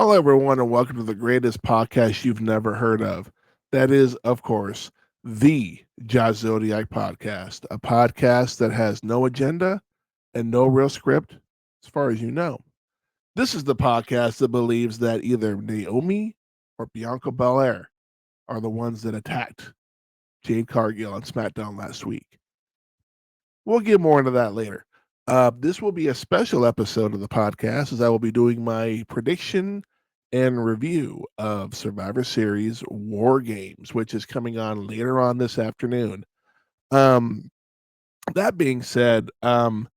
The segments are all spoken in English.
Hello, everyone, and welcome to the greatest podcast you've never heard of. That is, of course, the Josh Zodiac podcast, a podcast that has no agenda and no real script, as far as you know. This is the podcast that believes that either Naomi or Bianca Belair are the ones that attacked Jade Cargill on SmackDown last week. We'll get more into that later. This will be a special episode of the podcast as I will be doing my prediction and review of Survivor Series War Games, which is coming on later on this afternoon. That being said, it's going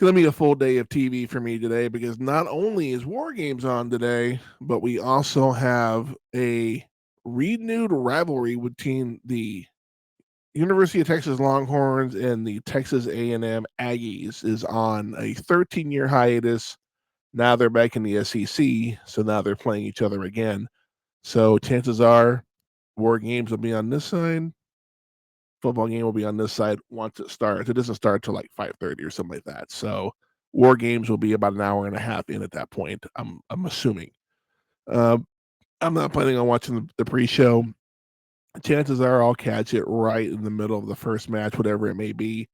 to be a full day of TV for me today because not only is War Games on today, but we also have a renewed rivalry between the University of Texas Longhorns and the Texas A&M Aggies is on a 13-year hiatus. Now they're back in the SEC, so now they're playing each other again. So chances are War Games will be on this side. Football game will be on this side once it starts. It doesn't start till like 5:30 or something like that. So War Games will be about an hour and a half in at that point. I'm assuming. Uh, I'm not planning on watching the pre-show. Chances are I'll catch it right in the middle of the first match, whatever it may be.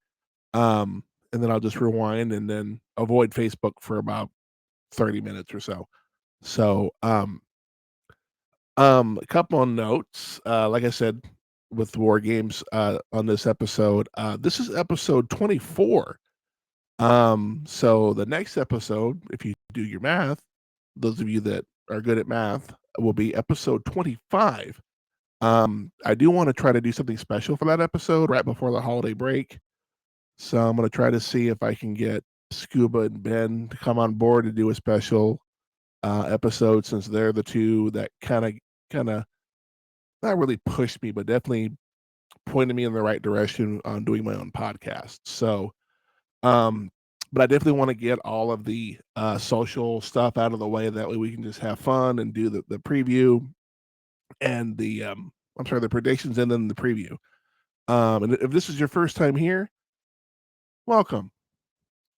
And then I'll just rewind and then avoid Facebook for about 30 minutes or so. So, a couple of notes. Like I said, with War Games on this episode, this is episode 24. So the next episode, if you do your math, those of you that are good at math, will be episode 25. I do want to try to do something special for that episode right before the holiday break. So I'm going to try to see if I can get Scuba and Ben to come on board to do a special episode, since they're the two that kind of not really pushed me, but definitely pointed me in the right direction on doing my own podcast. So, but I definitely want to get all of the social stuff out of the way. That way we can just have fun and do the preview and the predictions and then the preview. And if this is your first time here, welcome.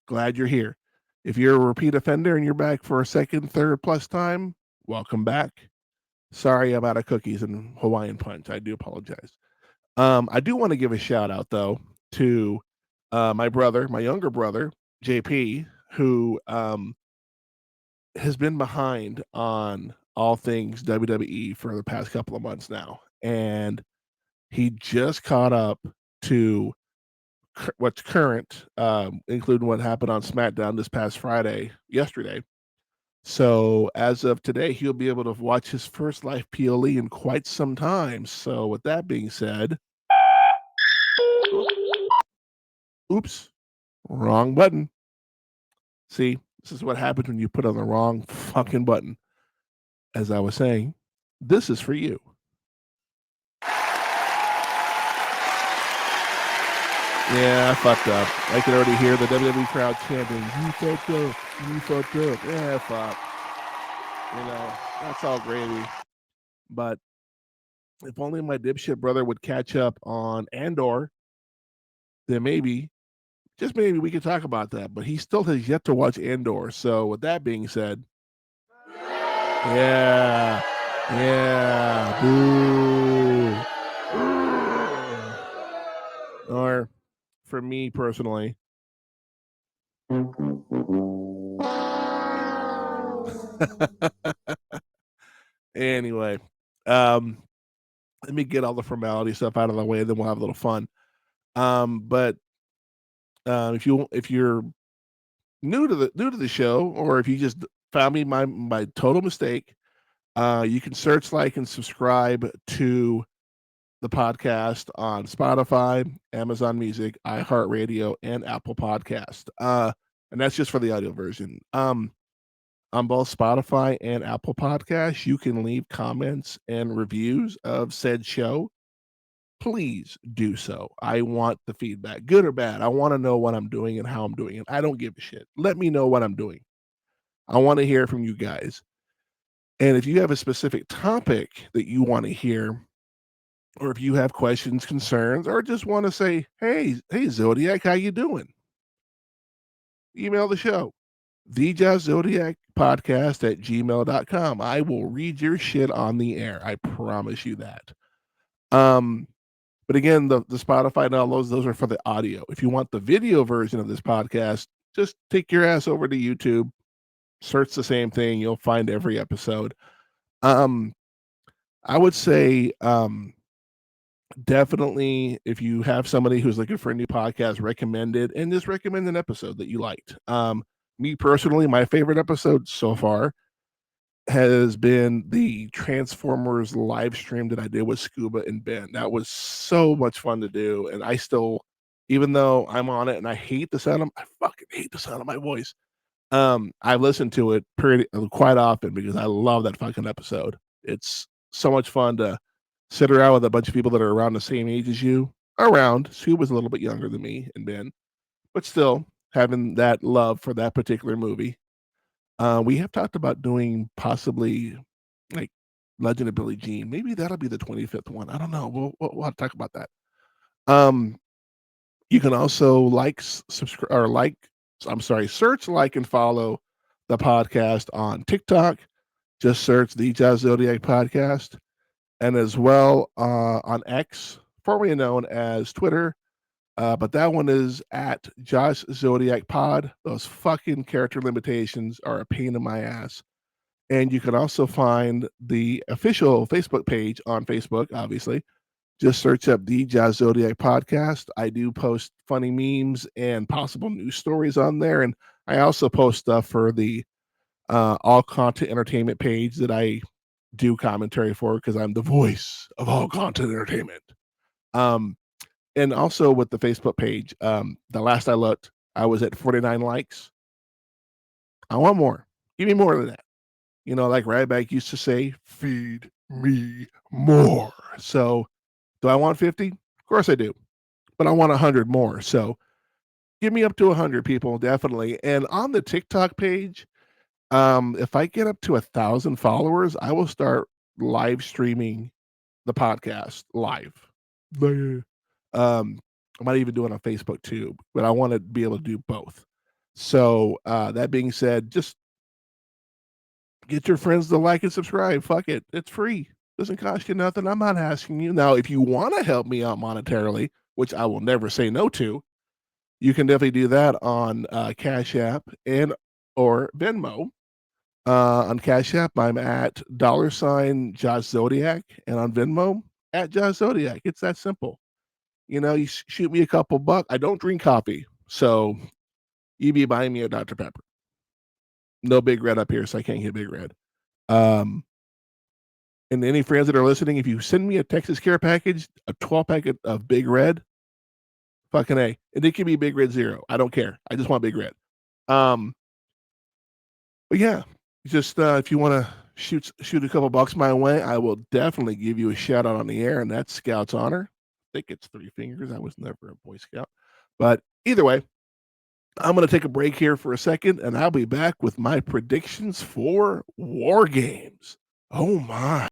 Glad you're here. If you're a repeat offender and you're back for a second, third plus time, welcome back. Sorry I'm out of cookies and Hawaiian punch. I do apologize. I do want to give a shout out though to my brother, my younger brother, JP, who has been behind on all things WWE for the past couple of months now. And he just caught up to what's current, including what happened on SmackDown this past yesterday. So as of today, he'll be able to watch his first live PLE in quite some time. So with that being said, oops, wrong button. See, this is what happens when you put on the wrong fucking button. As I was saying, this is for you. Yeah, I fucked up. I can already hear the WWE crowd chanting, "You fucked up, you fucked up." Yeah, fuck. That's all gravy. But if only my dipshit brother would catch up on Andor, then maybe, just maybe, we could talk about that. But he still has yet to watch Andor. So with that being said, yeah, yeah, boo. Or for me personally, anyway, let me get all the formality stuff out of the way, then we'll have a little fun. But if you're new to the show, or if you just found me my total mistake, you can search, like, and subscribe to the podcast on Spotify, Amazon Music, iHeartRadio, and Apple Podcast. And that's just for the audio version. On both Spotify and Apple Podcasts, you can leave comments and reviews of said show. Please do so. I want the feedback, good or bad. I want to know what I'm doing and how I'm doing it. I don't give a shit. Let me know what I'm doing. I want to hear from you guys. And if you have a specific topic that you want to hear, or if you have questions, concerns, or just want to say, hey Zodiac, how you doing? Email the show. the joshzodiac podcast at gmail.com. I will read your shit on the air. I promise you that. But again, the Spotify and all those are for the audio. If you want the video version of this podcast, just take your ass over to YouTube, search the same thing. You'll find every episode. I would say definitely if you have somebody who's looking for a new podcast, recommend it and just recommend an episode that you liked. Me personally, my favorite episode so far has been the Transformers live stream that I did with Scuba and Ben. That was so much fun to do. And I still, even though I'm on it and I hate the sound of, I fucking hate the sound of my voice. I listen to it quite often because I love that fucking episode. It's so much fun to sit around with a bunch of people that are around the same age as you. Around, Scuba's a little bit younger than me and Ben, but still having that love for that particular movie. We have talked about doing possibly like Legend of Billie Jean. Maybe that'll be the 25th one. I don't know. We'll have to talk about that. You can also subscribe, or search, like, and follow the podcast on TikTok. Just search the Josh Zodiac Podcast, and as well on X, formerly known as Twitter. But that one is at Josh Zodiac Pod. Those fucking character limitations are a pain in my ass. And you can also find the official Facebook page on Facebook, obviously. Just search up the Josh Zodiac Podcast. I do post funny memes and possible news stories on there. And I also post stuff for the All Content Entertainment page that I do commentary for because I'm the voice of all content entertainment. And also with the Facebook page, the last I looked, I was at 49 likes. I want more. Give me more than that. You know, like Ryback used to say, feed me more. So do I want 50? Of course I do. But I want 100 more. So give me up to 100 people, definitely. And on the TikTok page, if I get up to 1,000 followers, I will start live streaming the podcast live. I might even do it on Facebook too, but I want to be able to do both. So that being said, just get your friends to like and subscribe. Fuck it. It's free. Doesn't cost you nothing. I'm not asking you. Now, if you want to help me out monetarily, which I will never say no to, you can definitely do that on Cash App and or Venmo. On Cash App, I'm at $ Josh Zodiac, and on Venmo at Josh Zodiac. It's that simple. You know, you shoot me a couple bucks. I don't drink coffee, so you be buying me a Dr. Pepper. No Big Red up here, so I can't get Big Red. And any friends that are listening, if you send me a Texas Care package, a 12 packet of Big Red, fucking A. And it can be Big Red Zero. I don't care. I just want Big Red. But yeah, just if you want to shoot a couple bucks my way, I will definitely give you a shout out on the air, and that's Scout's honor. I think it's 3 fingers. I was never a Boy Scout. But either way, I'm going to take a break here for a second, and I'll be back with my predictions for War Games. Oh my.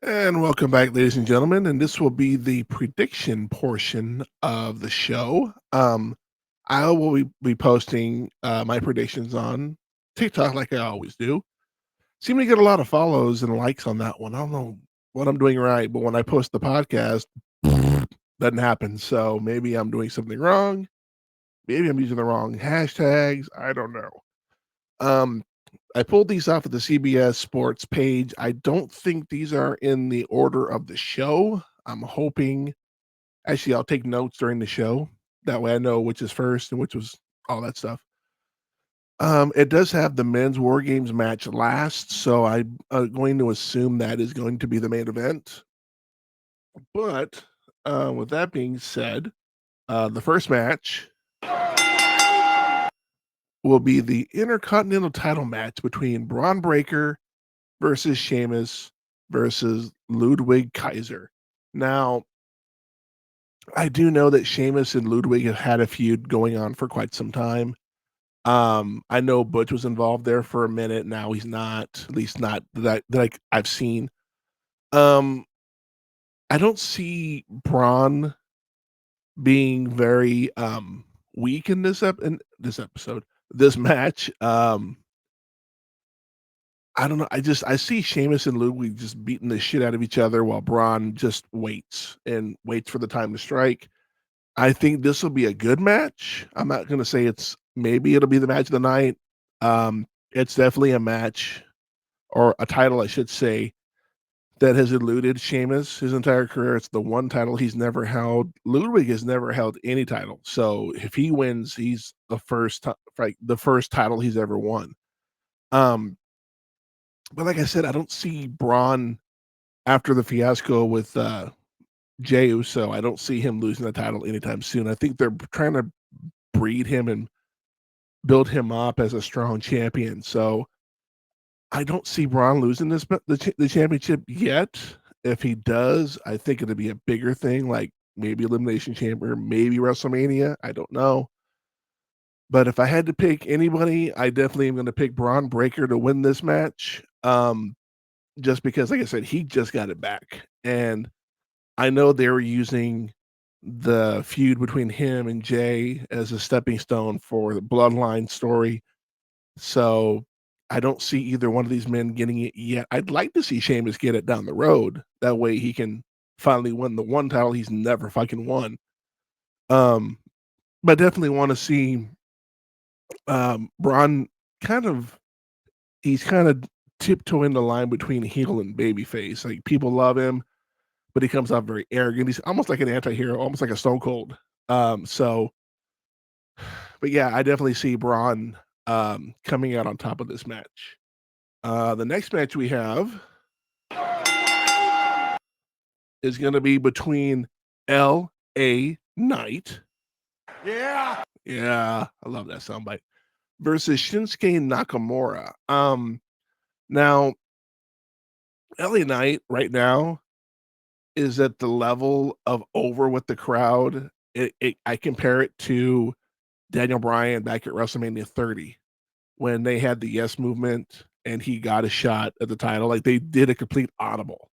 And welcome back, ladies and gentlemen. And this will be the prediction portion of the show. I will be posting my predictions on TikTok like I always do. Seem to get a lot of follows and likes on that one. I don't know what I'm doing right, but when I post the podcast, doesn't happen. So maybe I'm doing something wrong. Maybe I'm using the wrong hashtags. I don't know. I pulled these off of the CBS Sports page. I don't think these are in the order of the show. I'm hoping, actually, I'll take notes during the show. That way I know which is first and which was all that stuff. It does have the men's War Games match last, so I'm going to assume that is going to be the main event. But with that being said, the first match will be the Intercontinental title match between Braun Breaker versus Sheamus versus Ludwig Kaiser. Now, I do know that Sheamus and Ludwig have had a feud going on for quite some time. I know Butch was involved there for a minute. Now he's not, at least not that I've seen. I don't see Braun being very weak in this match. I don't know. I see Sheamus and Ludwig just beating the shit out of each other while Braun just waits for the time to strike. I think this will be a good match. I'm not gonna say maybe it'll be the match of the night. It's definitely a match or a title, I should say, that has eluded Sheamus his entire career. It's the one title he's never held. Ludwig has never held any title. So if he wins, he's the first title he's ever won. Um, but like I said, I don't see Braun after the fiasco with Jey Uso. I don't see him losing the title anytime soon. I think they're trying to breed him and build him up as a strong champion. So I don't see Braun losing the championship yet. If he does, I think it'll be a bigger thing, like maybe Elimination Chamber, maybe WrestleMania. I don't know. But if I had to pick anybody, I definitely am going to pick Braun Breaker to win this match. Just because, like I said, he just got it back, and I know they were using the feud between him and Jay as a stepping stone for the Bloodline story. So I don't see either one of these men getting it yet. I'd like to see Sheamus get it down the road. That way he can finally win the one title he's never fucking won. Um, but definitely want to see Braun kind of he's kind of tiptoeing the line between heel and babyface. Like people love him, but he comes off very arrogant. He's almost like an anti-hero, almost like a Stone Cold. So but yeah, I definitely see Braun coming out on top of this match. The next match we have is going to be between L.A. Knight. Yeah, I love that soundbite. Versus Shinsuke Nakamura. Now L.A. Knight right now is at the level of over with the crowd. I compare it to Daniel Bryan back at WrestleMania 30 when they had the Yes movement and he got a shot at the title. Like they did a complete audible.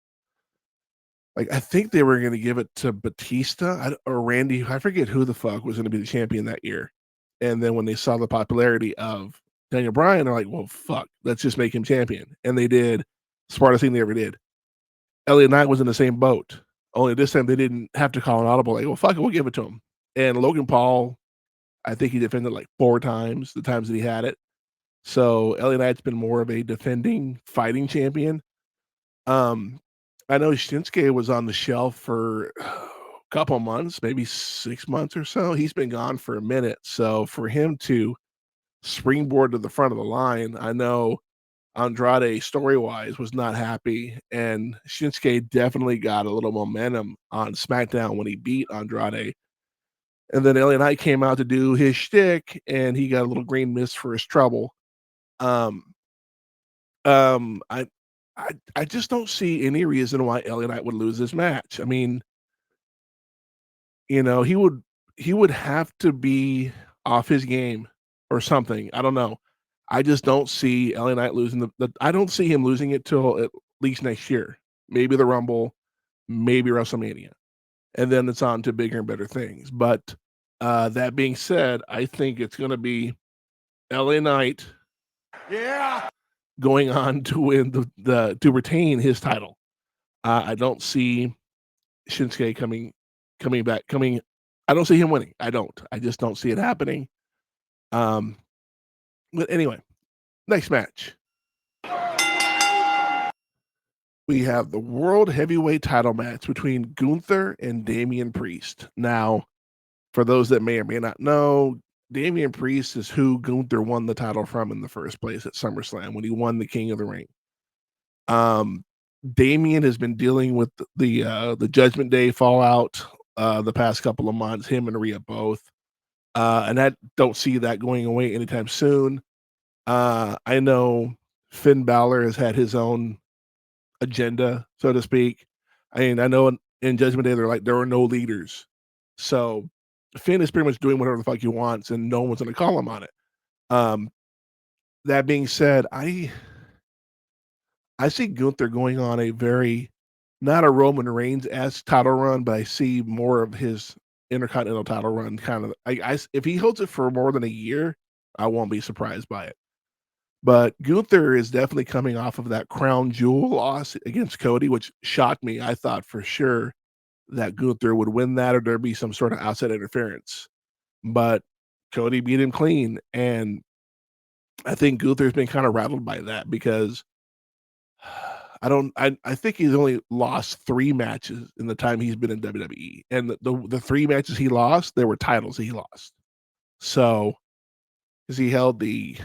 Like I think they were going to give it to Batista or Randy. I forget who the fuck was going to be the champion that year. And then when they saw the popularity of Daniel Bryan, they're like, "Well, fuck, let's just make him champion." And they did. Smartest thing they ever did. Elliot Knight was in the same boat. Only this time they didn't have to call an audible. Like, well, fuck it, we'll give it to him. And Logan Paul, I think he defended like 4 times, the times that he had it. So Elliot Knight's been more of a defending fighting champion. I know Shinsuke was on the shelf for a couple months, maybe 6 months or so. He's been gone for a minute. So for him to springboard to the front of the line, I know Andrade story-wise was not happy, and Shinsuke definitely got a little momentum on SmackDown when he beat Andrade. And then LA Knight came out to do his shtick, and he got a little green mist for his trouble. Um, um, I, I just don't see any reason why LA Knight would lose this match. I mean, he would have to be off his game or something. I don't know. I just don't see LA Knight losing I don't see him losing it till at least next year. Maybe the Rumble, maybe WrestleMania. And then it's on to bigger and better things. But that being said, I think it's going to be LA Knight going on to win to retain his title. I don't see Shinsuke coming back. I don't see him winning. I don't. I just don't see it happening. But anyway, next match. We have the World Heavyweight title match between Gunther and Damian Priest. Now, for those that may or may not know, Damian Priest is who Gunther won the title from in the first place at SummerSlam when he won the King of the Ring. Damian has been dealing with the Judgment Day fallout the past couple of months, him and Rhea both. And I don't see that going away anytime soon. I know Finn Balor has had his own agenda, so to speak. I mean, I know in Judgment Day they're like there are no leaders, so Finn is pretty much doing whatever the fuck he wants, and no one's going to call him on it. That being said, I see Gunther going on a very not a Roman Reigns-esque title run, but I see more of his Intercontinental title run kind of if he holds it for more than a year, I won't be surprised by it. But Gunther is definitely coming off of that crown jewel loss against Cody, which shocked me. I thought for sure that Gunther would win that or there'd be some sort of outside interference. But Cody beat him clean, and I think Gunther's been kind of rattled by that because I think he's only lost 3 matches in the time he's been in WWE, and the 3 matches he lost, there were titles he lost. So, 'cause he held the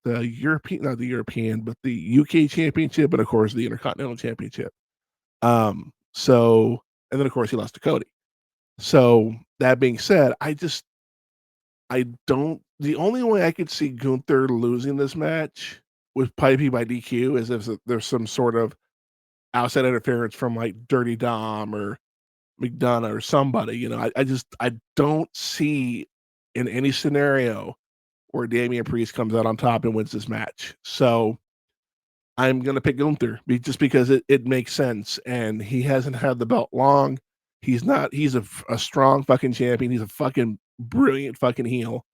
European not the European, but the UK championship and, of course, the Intercontinental Championship. So and then, of course, he lost to Cody. So, that being said, I don't the only way I could see Gunther losing this match would probably be by DQ is if there's some sort of outside interference from, like, Dirty Dom or McDonough or somebody, I don't see in any scenario where Damian Priest comes out on top and wins this match. So, I'm gonna pick Gunther just because it makes sense, and he hasn't had the belt long. He's a strong fucking champion. He's a fucking brilliant fucking heel.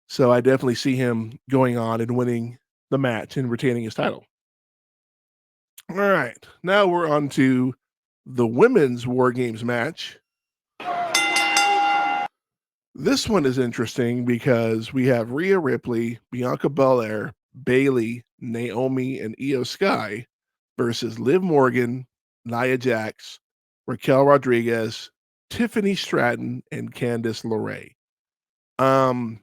So, I definitely see him going on and winning the match and retaining his title. Alright, now we're on to the women's War Games match. This one is interesting because we have Rhea Ripley, Bianca Belair, Bayley, Naomi, and Io Sky versus Liv Morgan, Nia Jax, Raquel Rodriguez, Tiffany Stratton, and Candice LeRae. Um,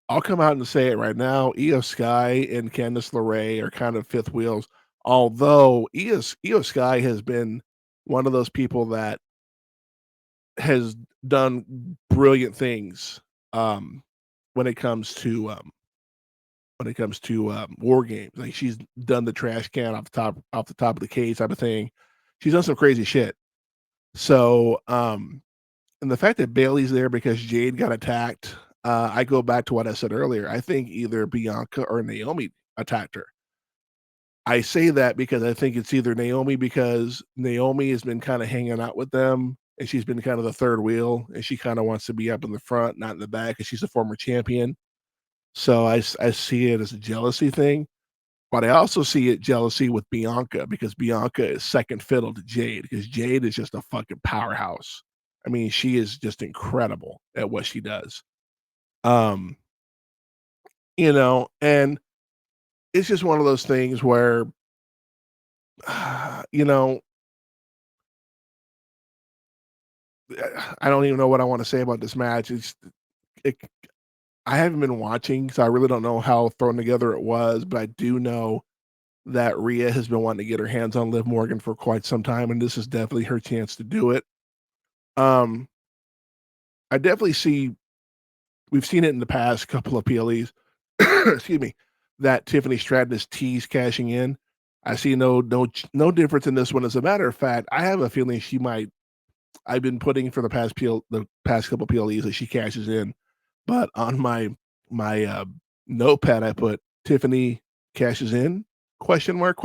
I'll come out and say it right now. Io Sky and Candice LeRae are kind of fifth wheels, although Io Sky has been one of those people that has done brilliant things um, when it comes to war games. Like she's done the trash can off the top of the cage type of thing. She's done some crazy shit. So and the fact that Bailey's there because Jade got attacked, I go back to what I said earlier. I think either Bianca or Naomi attacked her. I say that because I think it's either Naomi because Naomi has been kind of hanging out with them and she's been kind of the third wheel and she kind of wants to be up in the front, not in the back, because she's a former champion. So I see it as a jealousy thing, but I also see it jealousy with Bianca because Bianca is second fiddle to Jade because Jade is just a fucking powerhouse. I mean, she is just incredible at what she does. Um, and it's just one of those things where, you know, I don't even know what I want to say about this match. It, I haven't been watching, so I really don't know how thrown together it was, but I do know that Rhea has been wanting to get her hands on Liv Morgan for quite some time, and this is definitely her chance to do it. Um, I definitely see we've seen it in the past couple of PLEs, excuse me, that Tiffany Stratton is teased cashing in. I see no difference in this one. As a matter of fact, I have a feeling she might. I've been putting for the past couple PLEs that she cashes in, but on my notepad I put Tiffany cashes in question mark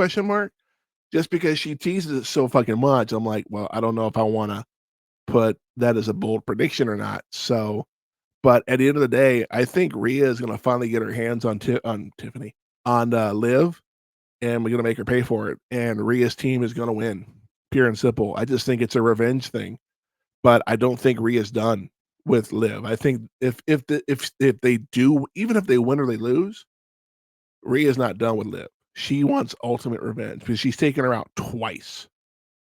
just because she teases it so fucking much. I'm like, well, I don't know if I want to put that as a bold prediction or not. So, but at the end of the day, I think Rhea is going to finally get her hands on Tiffany on Liv, and we're going to make her pay for it. And Rhea's team is going to win, pure and simple. I just think it's a revenge thing, but I don't think Rhea's done with Liv. I think if they do, even if they win or they lose, Rhea's not done with Liv. She wants ultimate revenge because she's taken her out twice,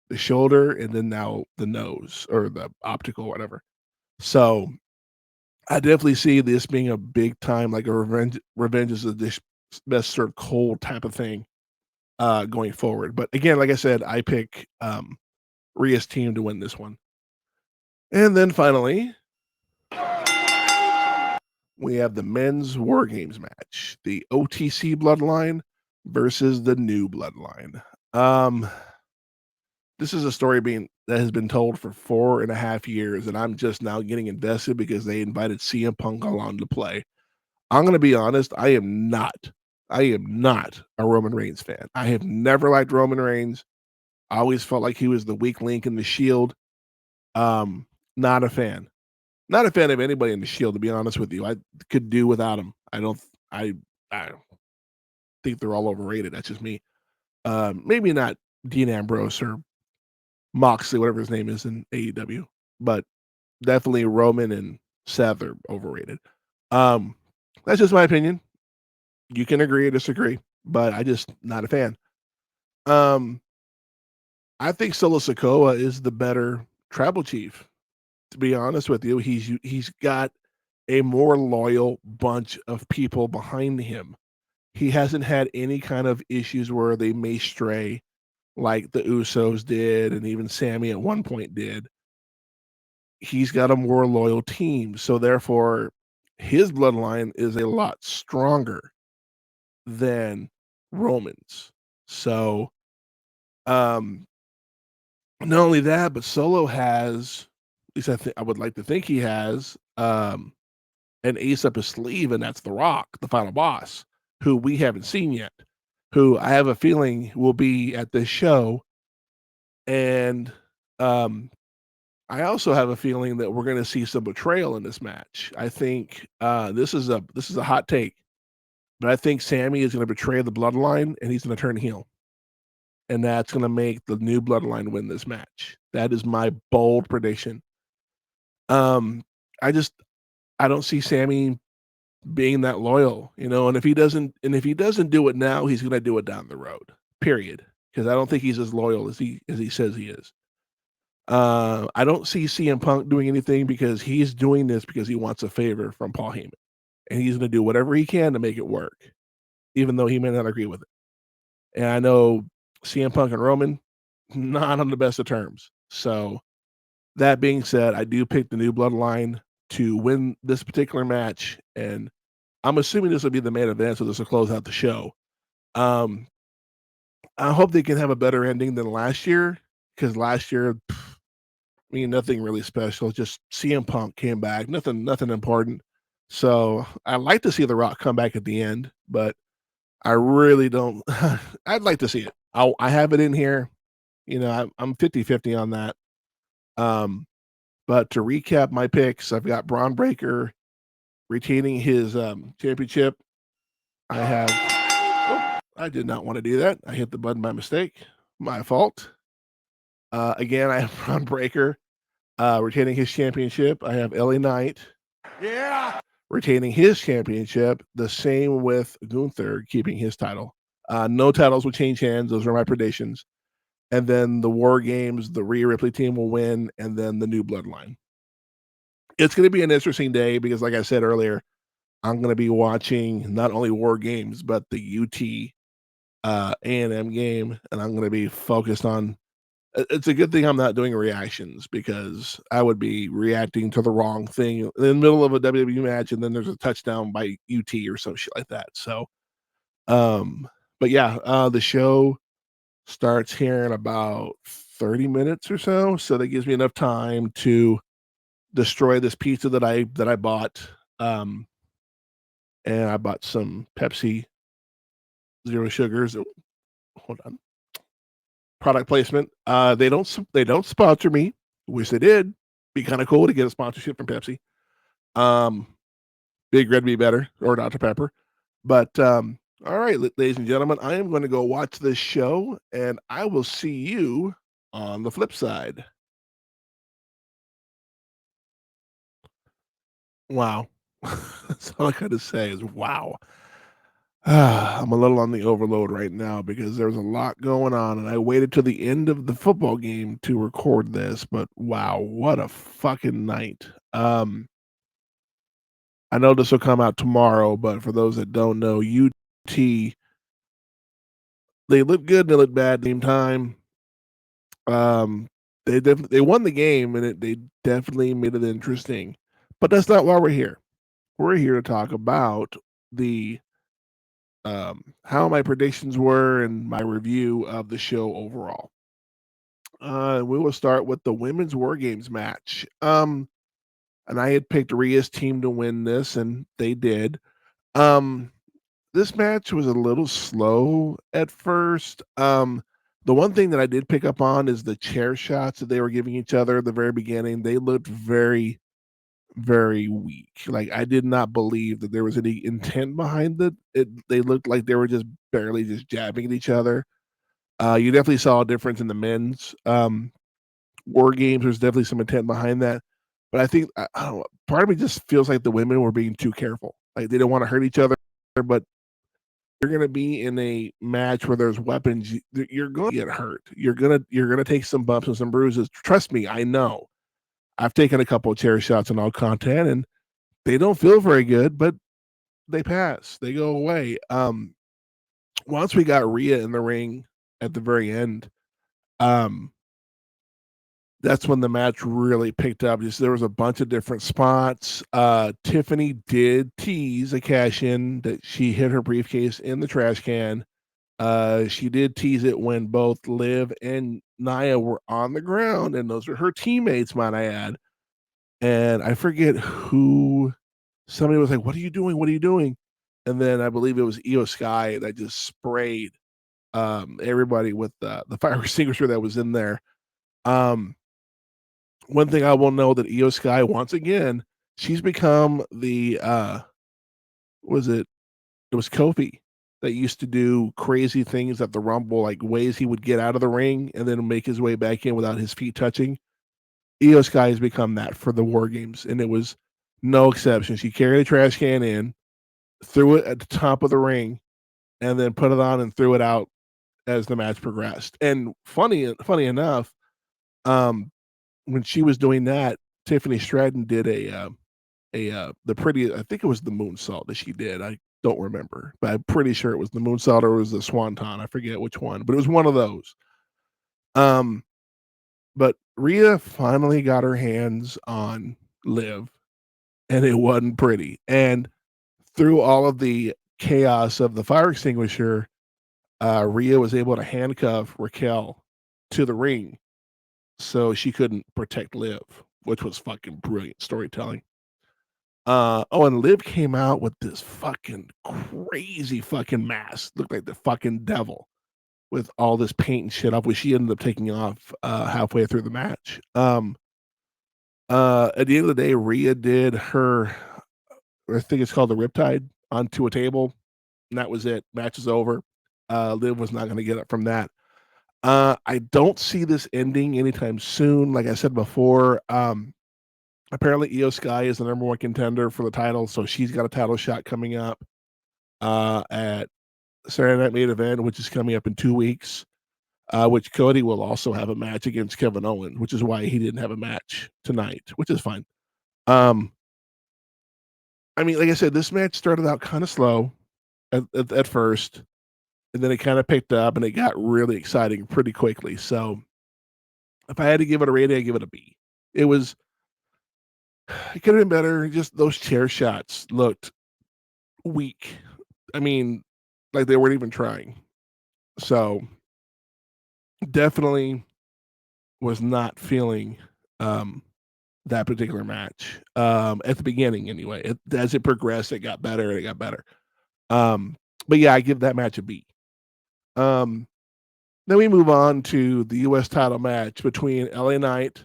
the shoulder and then now the nose or the optical, whatever. So I definitely see this being a big time, like a revenge is a dish best served cold type of thing going forward. But again, like I said, I pick Rhea's team to win this one. And then finally, we have the men's War Games match, the OTC Bloodline versus the New Bloodline. This is a story that has been told for 4.5 years, and I'm just now getting invested because they invited CM Punk along to play. I'm gonna be honest, I am not a Roman Reigns fan. I have never liked Roman Reigns. I always felt like he was the weak link in the Shield. Not a fan. Not a fan of anybody in the Shield, to be honest with you. I could do without them. I I think they're all overrated. That's just me. Maybe not Dean Ambrose or Moxley, whatever his name is in AEW, but definitely Roman and Seth are overrated. Um, that's just my opinion. You can agree or disagree, but I just not a fan. Um, I think Solo Sikoa is the better tribal chief. To be honest with you, he's got a more loyal bunch of people behind him. He hasn't had any kind of issues where they may stray like the Usos did, and even Sammy at one point did. He's got a more loyal team, so therefore his bloodline is a lot stronger than Roman's. So, um, not only that, but Solo has, at least I would like to think he has, an ace up his sleeve, and that's The Rock, the final boss, who we haven't seen yet, who I have a feeling will be at this show. And um, I also have a feeling that we're going to see some betrayal in this match. I think this is a hot take, but I think Sammy is going to betray the bloodline and he's going to turn heel. And that's going to make the new bloodline win this match. That is my bold prediction. Um, I just I don't see Sammy being that loyal, and if he doesn't do it now, he's gonna do it down the road. Period. Because I don't think he's as loyal as he says he is. I don't see CM Punk doing anything because he's doing this because he wants a favor from Paul Heyman, and he's gonna do whatever he can to make it work, even though he may not agree with it. And I know CM Punk and Roman not on the best of terms. So that being said, I do pick the new bloodline to win this particular match, and I'm assuming this will be the main event, so this will close out the show. Um, I hope they can have a better ending than last year because last year, nothing really special. Just CM Punk came back, nothing important. So I like to see The Rock come back at the end, but I really don't. I'd like to see it. I have it in here. I'm 50-50 on that. Um, but to recap my picks, I've got Braun Breaker retaining his championship. I did not want to do that. I hit the button by mistake. My fault. Again, I have Braun Breaker retaining his championship. I have LA Knight retaining his championship. The same with Gunther keeping his title. No titles will change hands. Those are my predictions. And then the War Games, the Rhea Ripley team will win, and then the new bloodline. It's going to be an interesting day because, like I said earlier, I'm going to be watching not only War Games, but the UT A&M game, and I'm going to be focused on. It's a good thing I'm not doing reactions because I would be reacting to the wrong thing in the middle of a WWE match, and then there's a touchdown by UT or some shit like that. So, but yeah, the show starts here in about 30 minutes or so. So that gives me enough time to destroy this pizza that I bought. And I bought some Pepsi Zero Sugars. Hold on. Product placement. They don't sponsor me. Wish they did. Be kind of cool to get a sponsorship from Pepsi. Um, Big Red be better or Dr. Pepper. But all right, ladies and gentlemen, I am going to go watch this show, and I will see you on the flip side. Wow. That's all I got to say is wow. I'm a little on the overload right now because there's a lot going on, and I waited till the end of the football game to record this. But wow, what a fucking night! I know this will come out tomorrow, but for those that don't know, UT they look good and they look bad at the same time. Um, they won the game, and they definitely made it interesting. But that's not why we're here. We're here to talk about the how my predictions were and my review of the show overall. We will start with the women's War Games match. And I had picked Rhea's team to win this, and they did. Um, this match was a little slow at first. The one thing that I did pick up on is the chair shots that they were giving each other at the very beginning. They looked very, very weak. Like, I did not believe that there was any intent behind it. They looked like they were just barely just jabbing at each other. You definitely saw a difference in the men's war games. There's definitely some intent behind that. But I think I don't know, part of me just feels like the women were being too careful. Like they didn't want to hurt each other, but you're going to be in a match where there's weapons. You're going to get hurt. You're gonna take some bumps and some bruises. Trust me, I know. I've taken a couple of chair shots in all content, and they don't feel very good, but they pass. They go away. Once we got Rhea in the ring at the very end, um, that's when the match really picked up. Just there was a bunch of different spots. Tiffany did tease a cash in that she hid her briefcase in the trash can. She did tease it when both Liv and Nia were on the ground, and those are her teammates, might I add. And I forget who. Somebody was like, "What are you doing? What are you doing?" And then I believe it was Io Sky that just sprayed everybody with the fire extinguisher that was in there. Um, One thing I will know that Io Sky once again, she's become the was it was Kofi that used to do crazy things at the Rumble, like ways he would get out of the ring and then make his way back in without his feet touching. Io Sky has become that for the War Games, and it was no exception. She carried a trash can in, threw it at the top of the ring, and then put it on and threw it out as the match progressed. And funny enough, um, when she was doing that, Tiffany Stratton did the pretty. I think it was the moonsault that she did. I don't remember, but I'm pretty sure it was the moonsault or it was the swanton. I forget which one, but it was one of those. Um, but Rhea finally got her hands on Liv, and it wasn't pretty. And through all of the chaos of the fire extinguisher, Rhea was able to handcuff Raquel to the ring so she couldn't protect Liv, which was fucking brilliant storytelling. And Liv came out with this fucking crazy fucking mask, looked like the fucking devil with all this paint and shit off, which she ended up taking off halfway through the match. At the end of the day, Rhea did her, I think it's called the Riptide, onto a table, and that was it. Match is over. Liv was not going to get up from that. I don't see this ending anytime soon. Like I said before, apparently Io Sky is the number one contender for the title, so she's got a title shot coming up at Saturday Night Main Event, which is coming up in 2 weeks. Which Cody will also have a match against Kevin Owens, which is why he didn't have a match tonight, which is fine. I mean, like I said, this match started out kind of slow at first, and then it kind of picked up and it got really exciting pretty quickly. So if I had to give it a rating, I'd give it a B. It could have been better. Just those chair shots looked weak. I mean, like they weren't even trying. So definitely was not feeling that particular match at the beginning anyway. As it progressed, it got better and it got better. But yeah, I give that match a B. Then we move on to the U.S. title match between LA Knight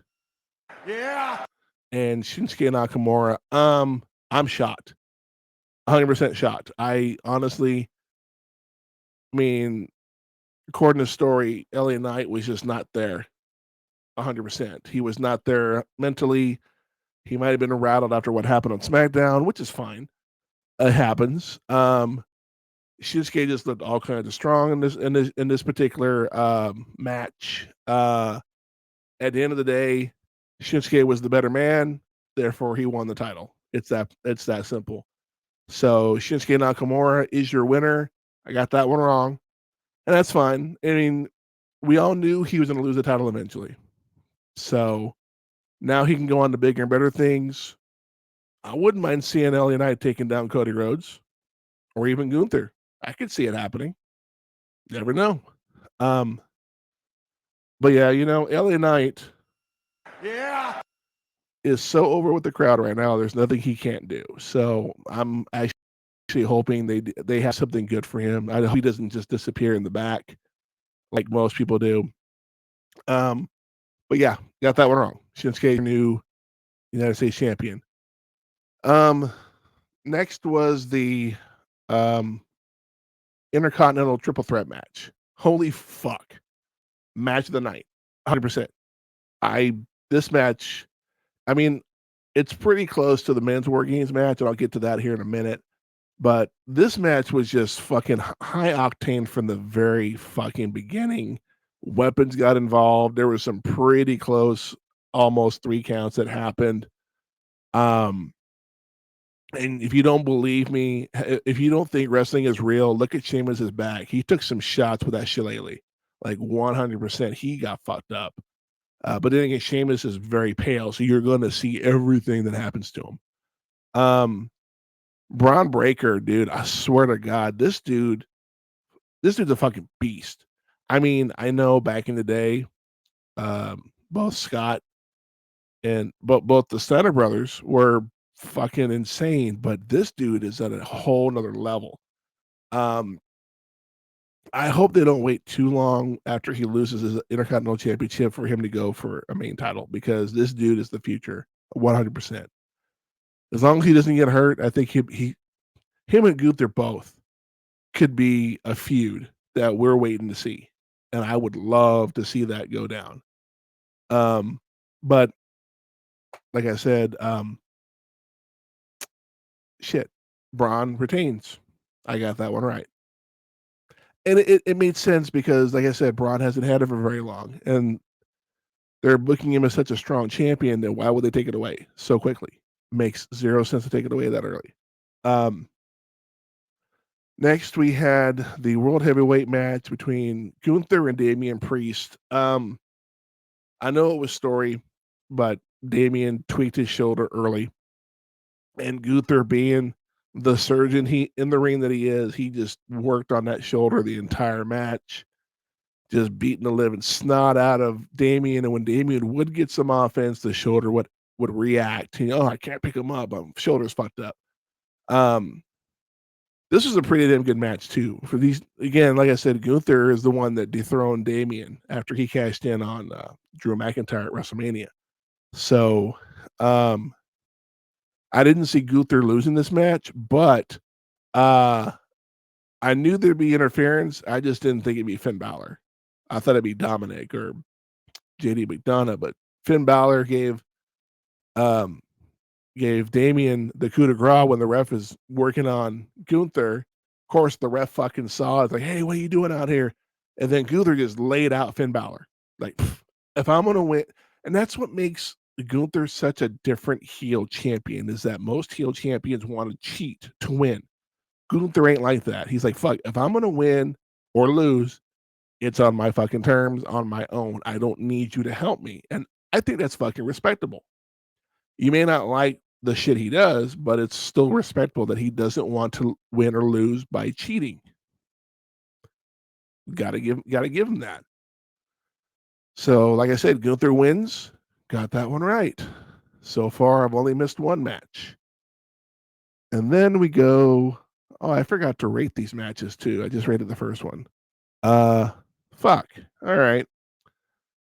and Shinsuke Nakamura. I'm shocked. 100% shocked. I honestly, I mean, according to the story, LA Knight was just not there 100%. He was not there mentally. He might have been rattled after what happened on SmackDown, which is fine. It happens. Shinsuke just looked all kinds of strong in this particular match. At the end of the day, Shinsuke was the better man, therefore he won the title. It's that simple. So Shinsuke Nakamura is your winner. I got that one wrong, and that's fine. I mean, we all knew he was going to lose the title eventually. So now he can go on to bigger and better things. I wouldn't mind seeing LA Knight taking down Cody Rhodes or even Gunther. I could see it happening. Never know. But yeah, LA Knight is so over with the crowd right now. There's nothing he can't do. So I'm actually hoping they have something good for him. I hope he doesn't just disappear in the back. like most people do. But yeah, got that one wrong. Shinsuke, new United States champion. Um, Next was the um Intercontinental Triple Threat match. Holy fuck. Match of the night. 100%. I this match, I mean, it's pretty close to the men's War Games match, and I'll get to that here in a minute. But this match was just fucking high octane from the very fucking beginning. Weapons got involved. There was some pretty close, almost 3 counts that happened. Um, and if you don't believe me, if you don't think wrestling is real, look at Sheamus's back. He took some shots with that shillelagh, like 100%. He got fucked up. But then again, Sheamus is very pale, so you're going to see everything that happens to him. Braun Breaker, dude, I swear to God, this dude's a fucking beast. I mean, I know back in the day, both Scott and both the Steiner brothers were fucking insane, but this dude is at a whole nother level. Um, I hope they don't wait too long after he loses his Intercontinental Championship for him to go for a main title because this dude is the future, 100%. As long as he doesn't get hurt, I think him and Gunther both could be a feud that we're waiting to see, and I would love to see that go down. But like I said, shit, Braun retains. I got that one right. And it made sense because, like I said, Braun hasn't had it for very long, and they're booking him as such a strong champion. Then why would they take it away so quickly? Makes zero sense to take it away that early. Um, Next, we had the World Heavyweight match between Gunther and Damian Priest. I know it was story, but Damian tweaked his shoulder early, and Gunther being the surgeon he in the ring that he is, he just worked on that shoulder the entire match, just beating the living snot out of Damian. And when Damian would get some offense, the shoulder would react. I can't pick him up. My shoulder's fucked up. This was a pretty damn good match too. For these, again, like I said, Gunther is the one that dethroned Damian after he cashed in on Drew McIntyre at WrestleMania. So I didn't see Gunther losing this match, but I knew there'd be interference. I just didn't think it'd be Finn Balor. I thought it'd be Dominic or JD McDonough, but Finn Balor um, gave Damian the coup de grace when the ref is working on Gunther. Of course, the ref fucking saw it. Like, hey, what are you doing out here? And then Gunther just laid out Finn Balor. Like, if I'm going to win. And that's what makes Gunther such a different heel champion is that most heel champions want to cheat to win. Gunther ain't like that. He's like, fuck, if I'm going to win or lose, it's on my fucking terms, on my own. I don't need you to help me. And I think that's fucking respectable. You may not like the shit he does, but it's still respectable that he doesn't want to win or lose by cheating. Gotta give him that. So, like I said, Gunther wins. Got that one right. So far, I've only missed one match. And then we go. Oh, I forgot to rate these matches too. I just rated the first one. Fuck. All right.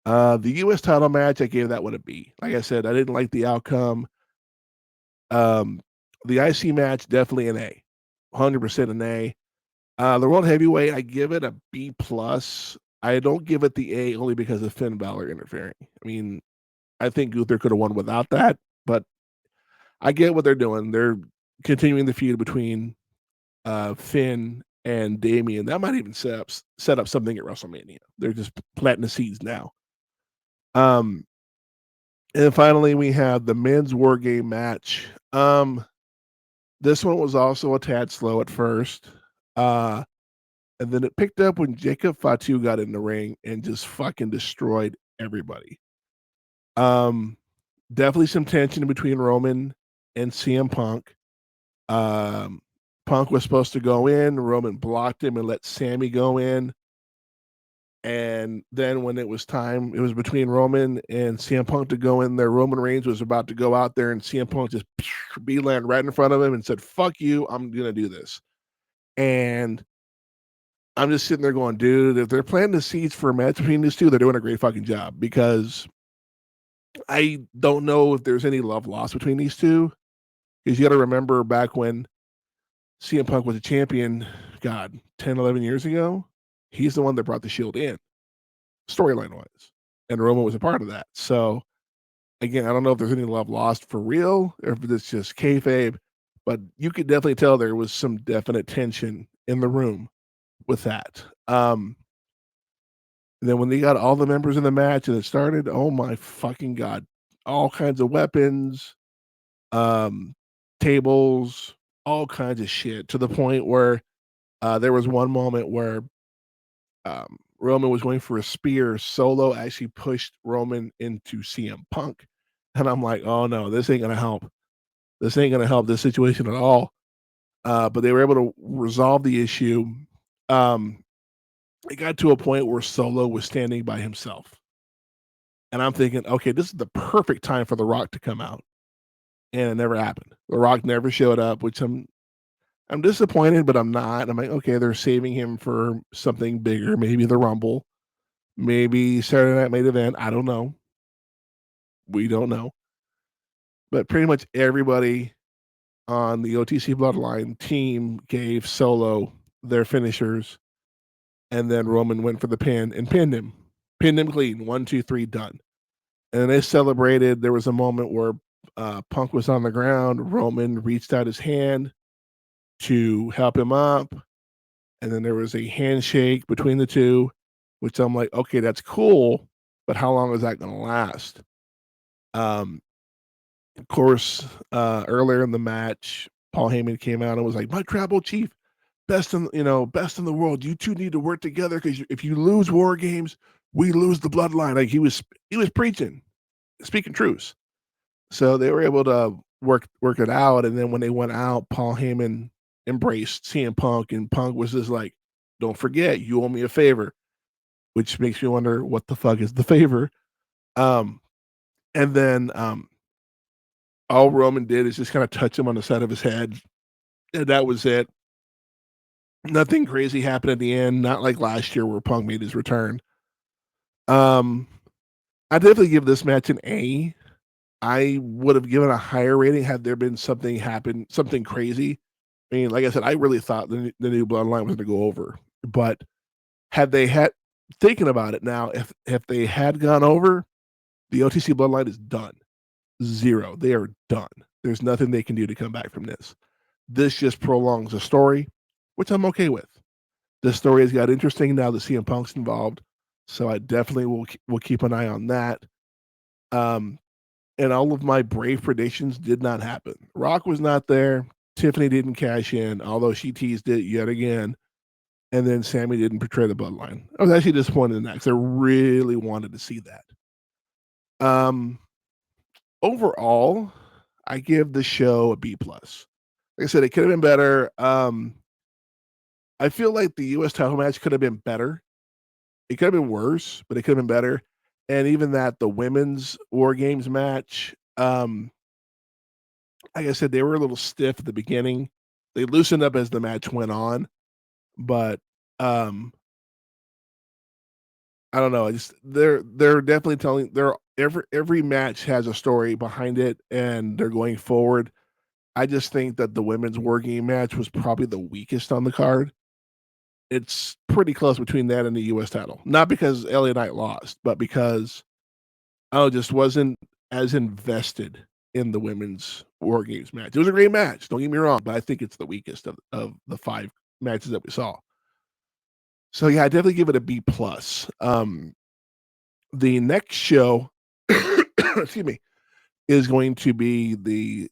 The U.S. title match, I gave that one a B. Like I said, I didn't like the outcome. The IC match, definitely an A. 100% an A. The World Heavyweight, I give it a B plus. I don't give it the A only because of Finn Balor interfering. I mean, I think Gunther could have won without that, but I get what they're doing. They're continuing the feud between Finn and Damian. That might even set up something at WrestleMania. They're just planting the seeds now. And finally, we have the men's War Game match. This one was also a tad slow at first. And then it picked up when Jacob Fatu got in the ring and just fucking destroyed everybody. Definitely some tension between Roman and CM Punk. Punk was supposed to go in. Roman blocked him and let Sammy go in. And then when it was time, it was between Roman and CM Punk to go in there. Roman Reigns was about to go out there, and CM Punk just beeline right in front of him and said, fuck you, I'm going to do this. And I'm just sitting there going, dude, if they're planting the seeds for a match between these two, they're doing a great fucking job, because I don't know if there's any love lost between these two. Because you got to remember back when CM Punk was a champion, God, 10, 11 years ago, he's the one that brought the Shield in, storyline wise. And Roman was a part of that. So, again, I don't know if there's any love lost for real or if it's just kayfabe, but you could definitely tell there was some definite tension in the room with that. And then when they got all the members in the match and it started, oh my fucking God, all kinds of weapons, um, tables, all kinds of shit, to the point where there was one moment where Roman was going for a spear. Solo actually pushed Roman into CM Punk. And I'm like, oh no, this ain't going to help. This ain't going to help this situation at all. But they were able to resolve the issue. It got to a point where Solo was standing by himself. And I'm thinking, okay, this is the perfect time for The Rock to come out. And it never happened. The Rock never showed up, which I'm disappointed, but I'm not. I'm like, okay, they're saving him for something bigger, maybe the Rumble, maybe Saturday Night Main Event. I don't know. We don't know. But pretty much everybody on the OTC Bloodline team gave Solo their finishers, and then Roman went for the pin and pinned him. Pinned him clean. 1, 2, 3, done. And they celebrated. There was a moment where Punk was on the ground. Roman reached out his hand to help him up. And then there was a handshake between the two, which I'm like, okay, that's cool, but how long is that going to last? Of course, earlier in the match, Paul Heyman came out and was like, "My tribal chief, best in the world. You two need to work together, because if you lose War Games, we lose the bloodline." Like he was preaching, speaking truths. So they were able to work it out. And then when they went out, Paul Heyman embraced CM Punk, and Punk was just like, "Don't forget, you owe me a favor," which makes me wonder what the fuck is the favor. And then all Roman did is just kind of touch him on the side of his head, and that was it. Nothing crazy happened at the end, not like last year where Punk made his return. I definitely give this match an A. I would have given a higher rating had there been something crazy. I mean, like I said, I really thought the new Bloodline was going to go over, but had they had thinking about it now, if they had gone over, the OTC Bloodline is done. Zero. They are done. There's nothing they can do to come back from this. This just prolongs the story, which I'm okay with. This story has got interesting now that CM Punk's involved, so I definitely will keep an eye on that. And all of my brave predictions did not happen. Rock was not there. Tiffany didn't cash in, although she teased it yet again. And then Sammy didn't portray the bloodline. I was actually disappointed in that because I really wanted to see that. Overall, I give the show a B plus. Like I said, it could have been better. I feel like the U.S. title match could have been better. It could have been worse, but it could have been better. And even that, the women's War Games match, like I said, they were a little stiff at the beginning. They loosened up as the match went on, but I don't know. They're definitely telling every match has a story behind it, and they're going forward. I just think that the women's War Game match was probably the weakest on the card. It's pretty close between that and the U.S. title. Not because LA Knight lost, but because I just wasn't as invested in the women's War Games match. It was a great match, don't get me wrong, but I think it's the weakest of the 5 matches that we saw. So yeah, I definitely give it a B plus. The next show, excuse me, is going to be the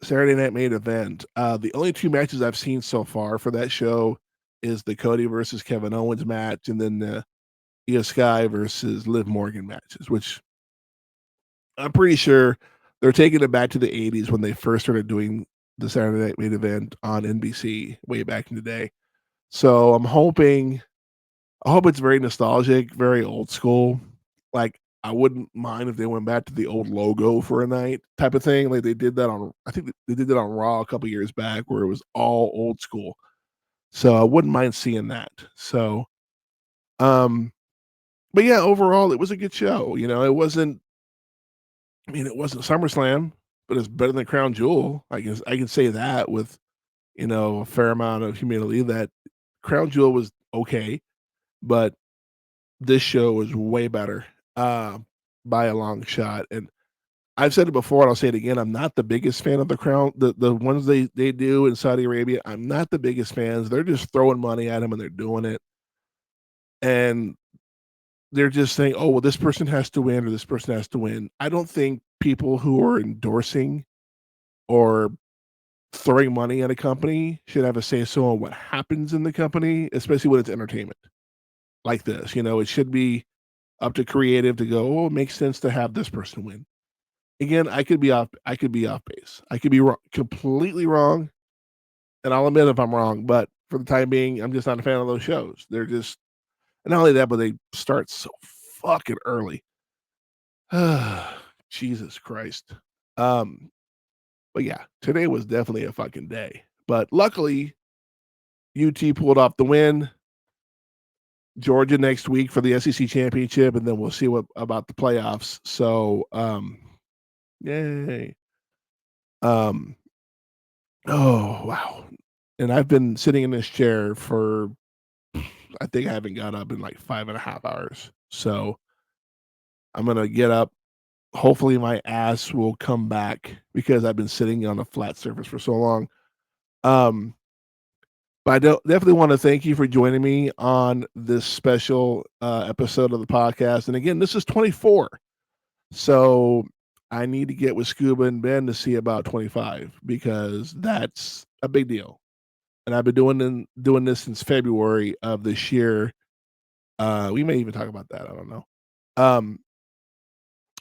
Saturday Night Main Event. The only 2 matches I've seen so far for that show is the Cody versus Kevin Owens match, and then the Io Sky versus Liv Morgan matches, which I'm pretty sure they're taking it back to the 80s when they first started doing the Saturday Night Main Event on NBC way back in the day. So I hope it's very nostalgic, very old school. Like, I wouldn't mind if they went back to the old logo for a night type of thing. Like they did that on, I think they did that on Raw a couple years back where it was all old school. So I wouldn't mind seeing that. So, um, but yeah, overall, it was a good show. It wasn't. I mean, it wasn't SummerSlam, but it's better than Crown Jewel. I can say that with a fair amount of humility. That Crown Jewel was okay, but this show was way better uh, by a long shot. And I've said it before, and I'll say it again. I'm not the biggest fan of the Crown, the ones they do in Saudi Arabia. I'm not the biggest fans. They're just throwing money at them and they're doing it, and they're just saying, "Oh, well, this person has to win or this person has to win." I don't think people who are endorsing or throwing money at a company should have a say so on what happens in the company, especially when it's entertainment like this. It should be up to creative to go, "Oh, it makes sense to have this person win." Again, I could be off base. I could be wrong, completely wrong, and I'll admit if I'm wrong, but for the time being, I'm just not a fan of those shows. They're just, and not only that, but they start so fucking early. Jesus Christ. Um, but yeah, today was definitely a fucking day. But luckily, UT pulled off the win. Georgia next week for the SEC championship, and then we'll see what about the playoffs. So, yay. Um, oh wow. And I've been sitting in this chair for I think I haven't got up in like 5.5 hours. So I'm gonna get up. Hopefully my ass will come back because I've been sitting on a flat surface for so long. Um, but I don't definitely want to thank you for joining me on this special episode of the podcast. And again, this is 24. So I need to get with Scuba and Ben to see about 25 because that's a big deal. And I've been doing this since February of this year. We may even talk about that. I don't know. Um,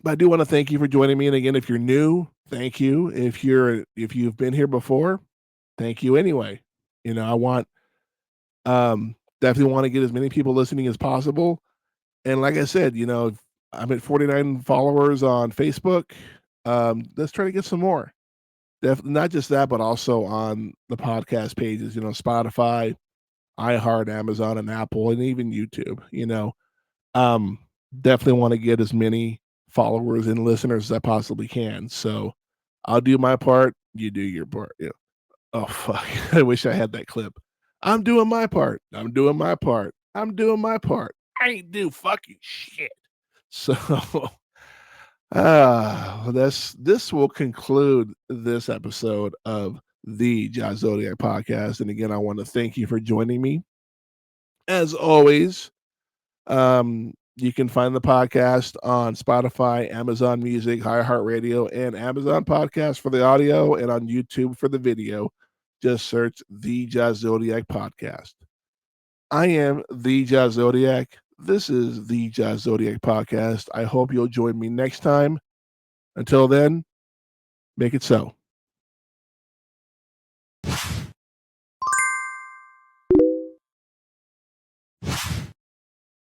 but I do want to thank you for joining me. And again, if you're new, thank you. If you've been here before, thank you anyway. I want definitely want to get as many people listening as possible. And like I said, I'm at 49 followers on Facebook. Let's try to get some more. Not just that, but also on the podcast pages, Spotify, iHeart, Amazon, and Apple, and even YouTube. Um, definitely want to get as many followers and listeners as I possibly can. So I'll do my part. You do your part. Yeah. Oh fuck! I wish I had that clip. I'm doing my part. I'm doing my part. I'm doing my part. I ain't do fucking shit. So this will conclude this episode of the Josh Zodiac podcast. And again, I want to thank you for joining me. As always, you can find the podcast on Spotify, Amazon Music, iHeartRadio, and Amazon Podcast for the audio, and on YouTube for the video. Just search the Josh Zodiac podcast. I am the Josh Zodiac. This is the Josh Zodiac podcast. I hope you'll join me next time. Until then, make it so.